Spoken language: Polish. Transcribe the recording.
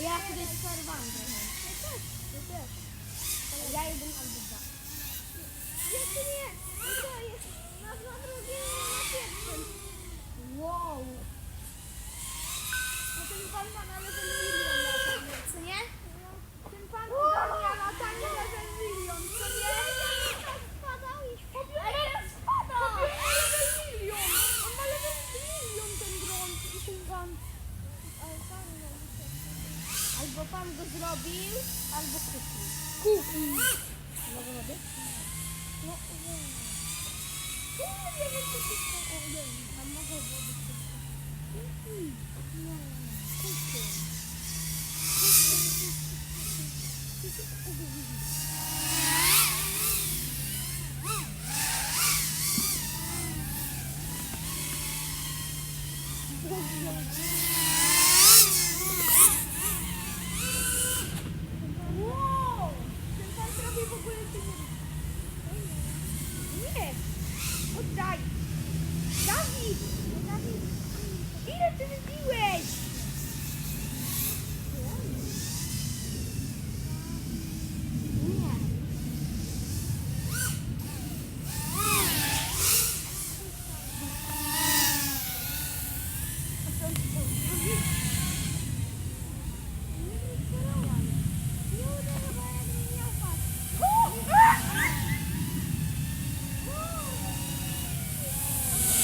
Ja tutaj przerwałam trochę. Ja też. Ja jeden albo dwa. Jeszcze nie. No to jest na drugim, na pierwszym. Wow. No ten pan ma na level milion latanie, co nie? Ten pan ogarnia latanie level milion, co nie? Spadał i spadał. Level milion. On ma level milion ten dron i ten pan. Albo pan go zrobił, albo kupił. Kupił! Mogę robić? No, nie. Nie wiem, co to jest. O, nie wiem. A mogę zrobić wszystko. Nie, kupił. Oddaj! Dawid! Ile ty wybiłeś?